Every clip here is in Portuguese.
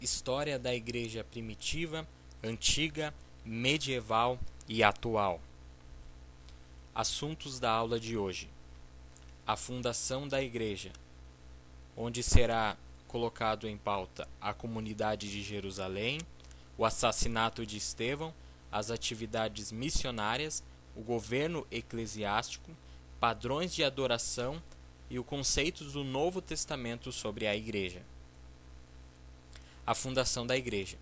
História da Igreja primitiva, antiga, medieval e atual. Assuntos da aula de hoje: a fundação da Igreja, onde será colocado em pauta a comunidade de Jerusalém, o assassinato de Estevão, as atividades missionárias, o governo eclesiástico, padrões de adoração e os conceitos do Novo Testamento sobre a Igreja. A fundação da Igreja.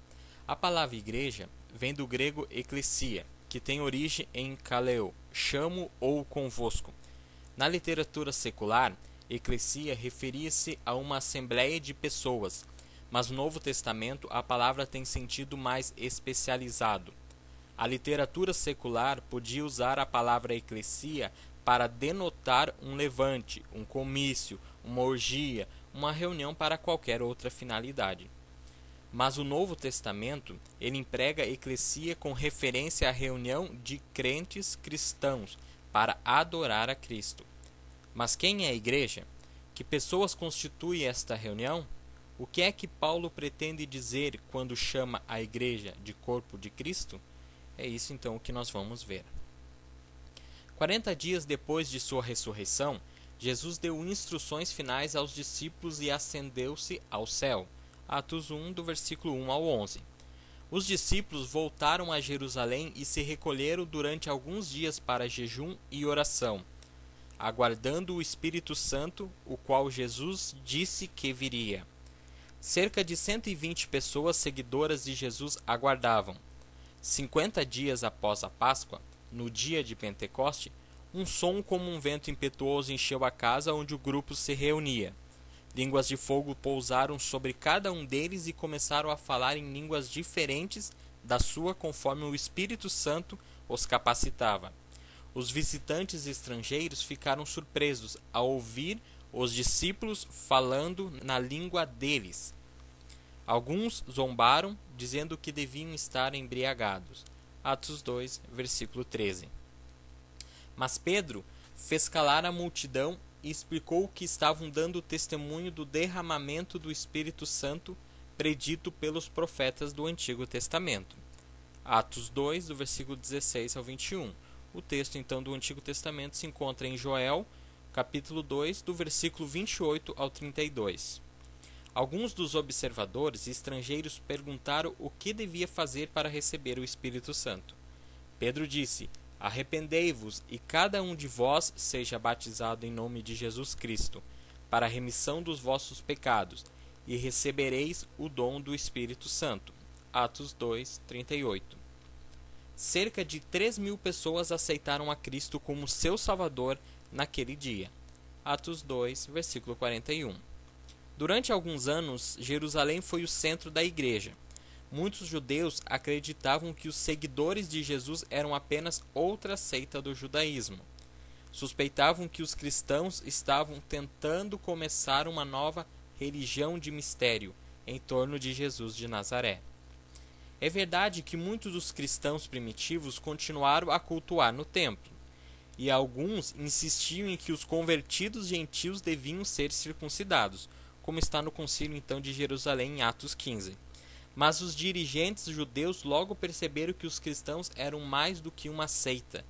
A palavra igreja vem do grego ekklesia, que tem origem em kaleo, chamo ou convosco. Na literatura secular, eclesia referia-se a uma assembleia de pessoas, mas no Novo Testamento a palavra tem sentido mais especializado. A literatura secular podia usar a palavra eclesia para denotar um levante, um comício, uma orgia, uma reunião para qualquer outra finalidade. Mas o Novo Testamento, ele emprega eclesia com referência à reunião de crentes cristãos para adorar a Cristo. Mas quem é a igreja? Que pessoas constituem esta reunião? O que é que Paulo pretende dizer quando chama a igreja de corpo de Cristo? É isso então que nós vamos ver. 40 dias depois de sua ressurreição, Jesus deu instruções finais aos discípulos e ascendeu-se ao céu. Atos 1, do versículo 1 ao 11. Os discípulos voltaram a Jerusalém e se recolheram durante alguns dias para jejum e oração, aguardando o Espírito Santo, o qual Jesus disse que viria. Cerca de 120 pessoas seguidoras de Jesus aguardavam. 50 dias após a Páscoa, no dia de Pentecoste, um som como um vento impetuoso encheu a casa onde o grupo se reunia. Línguas de fogo pousaram sobre cada um deles e começaram a falar em línguas diferentes da sua conforme o Espírito Santo os capacitava. Os visitantes estrangeiros ficaram surpresos ao ouvir os discípulos falando na língua deles. Alguns zombaram, dizendo que deviam estar embriagados. Atos 2, versículo 13. Mas Pedro fez calar a multidão e explicou que estavam dando testemunho do derramamento do Espírito Santo predito pelos profetas do Antigo Testamento. Atos 2, do versículo 16 ao 21. O texto então do Antigo Testamento se encontra em Joel, capítulo 2, do versículo 28 ao 32. Alguns dos observadores estrangeiros perguntaram o que devia fazer para receber o Espírito Santo. Pedro disse: arrependei-vos e cada um de vós seja batizado em nome de Jesus Cristo, para a remissão dos vossos pecados, e recebereis o dom do Espírito Santo. Atos 2, 38. Cerca de 3.000 pessoas aceitaram a Cristo como seu Salvador naquele dia. Atos 2, versículo 41. Durante alguns anos, Jerusalém foi o centro da igreja. Muitos judeus acreditavam que os seguidores de Jesus eram apenas outra seita do judaísmo. Suspeitavam que os cristãos estavam tentando começar uma nova religião de mistério em torno de Jesus de Nazaré. É verdade que muitos dos cristãos primitivos continuaram a cultuar no templo, e alguns insistiam em que os convertidos gentios deviam ser circuncidados, como está no concílio então de Jerusalém em Atos 15. Mas os dirigentes judeus logo perceberam que os cristãos eram mais do que uma seita.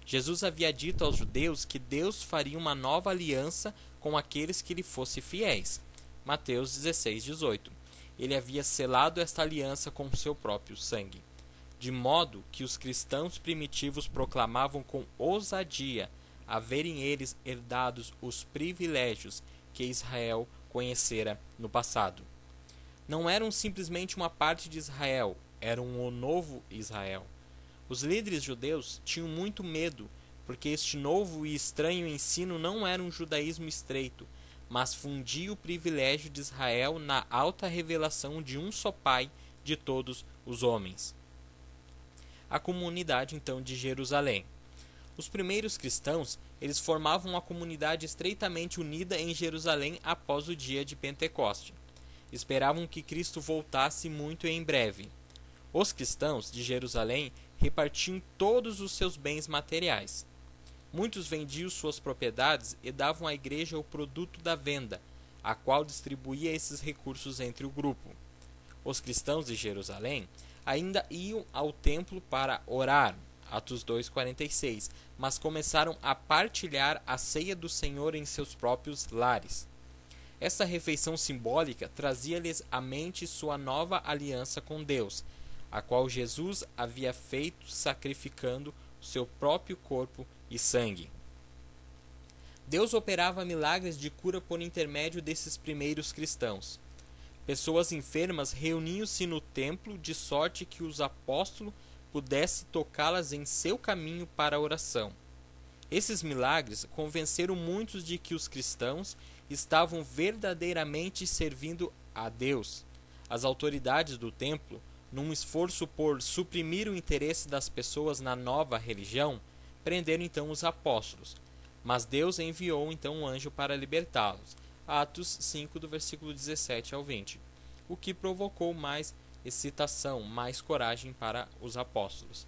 Jesus havia dito aos judeus que Deus faria uma nova aliança com aqueles que lhe fossem fiéis. Mateus 16, 18. Ele havia selado esta aliança com seu próprio sangue. De modo que os cristãos primitivos proclamavam com ousadia haverem eles herdados os privilégios que Israel conhecera no passado. Não eram simplesmente uma parte de Israel, eram o novo Israel. Os líderes judeus tinham muito medo, porque este novo e estranho ensino não era um judaísmo estreito, mas fundia o privilégio de Israel na alta revelação de um só Pai de todos os homens. A comunidade então de Jerusalém. Os primeiros cristãos, eles formavam uma comunidade estreitamente unida em Jerusalém após o dia de Pentecoste. Esperavam que Cristo voltasse muito em breve. Os cristãos de Jerusalém repartiam todos os seus bens materiais. Muitos vendiam suas propriedades e davam à igreja o produto da venda, a qual distribuía esses recursos entre o grupo. Os cristãos de Jerusalém ainda iam ao templo para orar, Atos 2:46, mas começaram a partilhar a ceia do Senhor em seus próprios lares. Essa refeição simbólica trazia-lhes à mente sua nova aliança com Deus, a qual Jesus havia feito sacrificando o seu próprio corpo e sangue. Deus operava milagres de cura por intermédio desses primeiros cristãos. Pessoas enfermas reuniam-se no templo de sorte que os apóstolos pudessem tocá-las em seu caminho para a oração. Esses milagres convenceram muitos de que os cristãos estavam verdadeiramente servindo a Deus. As autoridades do templo, num esforço por suprimir o interesse das pessoas na nova religião, prenderam então os apóstolos. Mas Deus enviou então um anjo para libertá-los. Atos 5, do versículo 17 ao 20, o que provocou mais excitação, mais coragem para os apóstolos.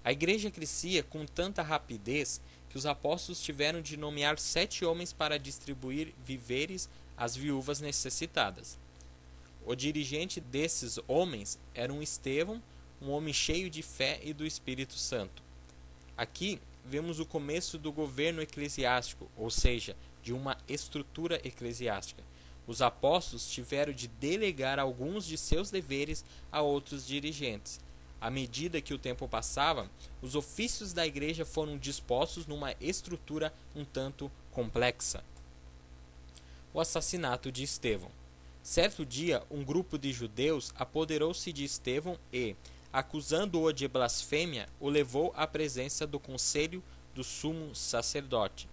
A igreja crescia com tanta rapidez que os apóstolos tiveram de nomear 7 homens para distribuir víveres às viúvas necessitadas. O dirigente desses homens era um Estevão, um homem cheio de fé e do Espírito Santo. Aqui vemos o começo do governo eclesiástico, ou seja, de uma estrutura eclesiástica. Os apóstolos tiveram de delegar alguns de seus deveres a outros dirigentes. À medida que o tempo passava, os ofícios da igreja foram dispostos numa estrutura um tanto complexa. O assassinato de Estevão. Certo dia, um grupo de judeus apoderou-se de Estevão e, acusando-o de blasfêmia, o levou à presença do conselho do sumo sacerdote.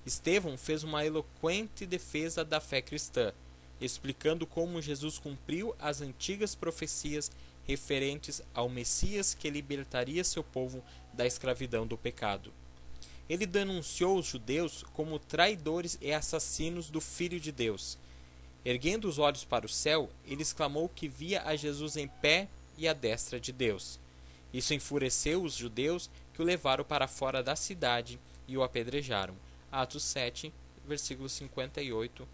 Estevão fez uma eloquente defesa da fé cristã, explicando como Jesus cumpriu as antigas profecias referentes ao Messias que libertaria seu povo da escravidão do pecado. Ele denunciou os judeus como traidores e assassinos do Filho de Deus. Erguendo os olhos para o céu, ele exclamou que via a Jesus em pé e à destra de Deus. Isso enfureceu os judeus, que o levaram para fora da cidade e o apedrejaram. Atos 7, versículos 58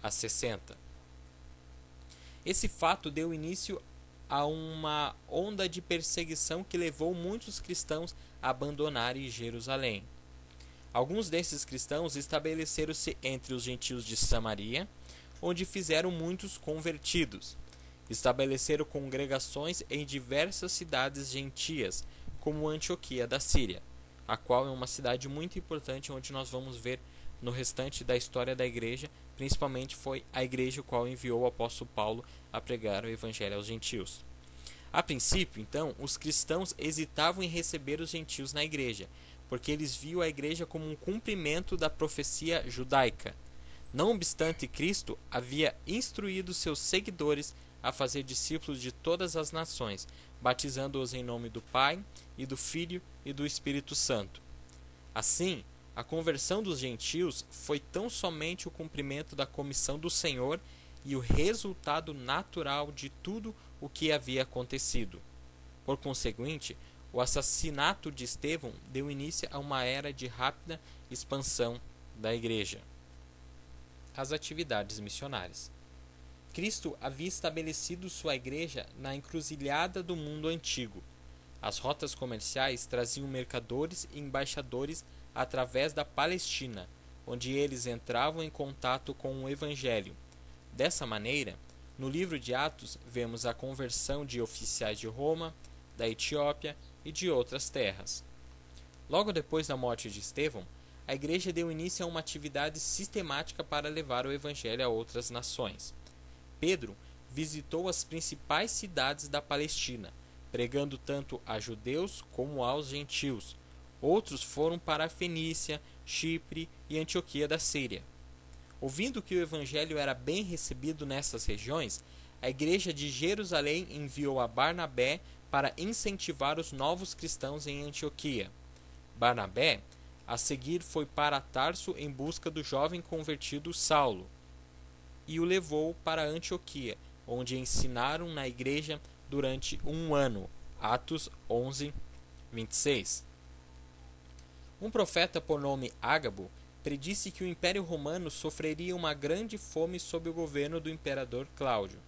a 60. Esse fato deu início a uma onda de perseguição que levou muitos cristãos a abandonarem Jerusalém. Alguns desses cristãos estabeleceram-se entre os gentios de Samaria, onde fizeram muitos convertidos. Estabeleceram congregações em diversas cidades gentias, como Antioquia da Síria, a qual é uma cidade muito importante onde nós vamos ver no restante da história da igreja, principalmente foi a igreja qual enviou o apóstolo Paulo a pregar o evangelho aos gentios. A princípio, então, os cristãos hesitavam em receber os gentios na igreja, porque eles viam a igreja como um cumprimento da profecia judaica. Não obstante, Cristo havia instruído seus seguidores a fazer discípulos de todas as nações, batizando-os em nome do Pai, e do Filho e do Espírito Santo. Assim, a conversão dos gentios foi tão somente o cumprimento da comissão do Senhor e o resultado natural de tudo o que havia acontecido. Por conseguinte, o assassinato de Estevão deu início a uma era de rápida expansão da igreja. As atividades missionárias. Cristo havia estabelecido sua igreja na encruzilhada do mundo antigo. As rotas comerciais traziam mercadores e embaixadores através da Palestina, onde eles entravam em contato com o Evangelho. Dessa maneira, no livro de Atos, vemos a conversão de oficiais de Roma, da Etiópia e de outras terras. Logo depois da morte de Estevão, a igreja deu início a uma atividade sistemática para levar o Evangelho a outras nações. Pedro visitou as principais cidades da Palestina, pregando tanto a judeus como aos gentios. Outros foram para a Fenícia, Chipre e Antioquia da Síria. Ouvindo que o evangelho era bem recebido nessas regiões, a igreja de Jerusalém enviou a Barnabé para incentivar os novos cristãos em Antioquia. Barnabé, a seguir, foi para Tarso em busca do jovem convertido Saulo e o levou para Antioquia, onde ensinaram na igreja durante 1 ano. Atos 11, 26. Um profeta por nome Ágabo predisse que o Império Romano sofreria uma grande fome sob o governo do imperador Cláudio.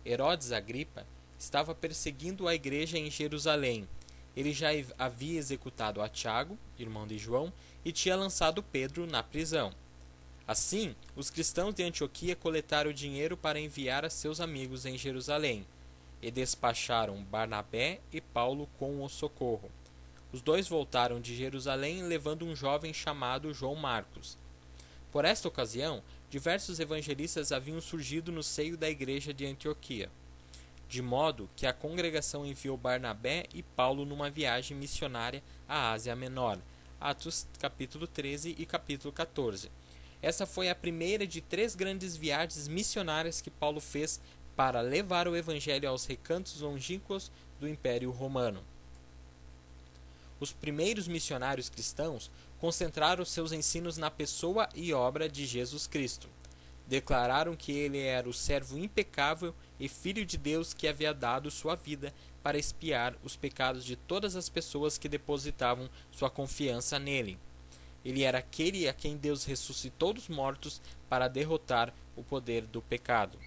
Herodes Agripa estava perseguindo a igreja em Jerusalém. Ele já havia executado a Tiago, irmão de João, e tinha lançado Pedro na prisão. Assim, os cristãos de Antioquia coletaram dinheiro para enviar a seus amigos em Jerusalém, e despacharam Barnabé e Paulo com o socorro. Os dois voltaram de Jerusalém levando um jovem chamado João Marcos. Por esta ocasião, diversos evangelistas haviam surgido no seio da igreja de Antioquia, de modo que a congregação enviou Barnabé e Paulo numa viagem missionária à Ásia Menor. Atos capítulo 13 e capítulo 14. Essa foi a primeira de 3 grandes viagens missionárias que Paulo fez para levar o evangelho aos recantos longínquos do Império Romano. Os primeiros missionários cristãos concentraram seus ensinos na pessoa e obra de Jesus Cristo. Declararam que ele era o servo impecável e filho de Deus que havia dado sua vida para expiar os pecados de todas as pessoas que depositavam sua confiança nele. Ele era aquele a quem Deus ressuscitou dos mortos para derrotar o poder do pecado.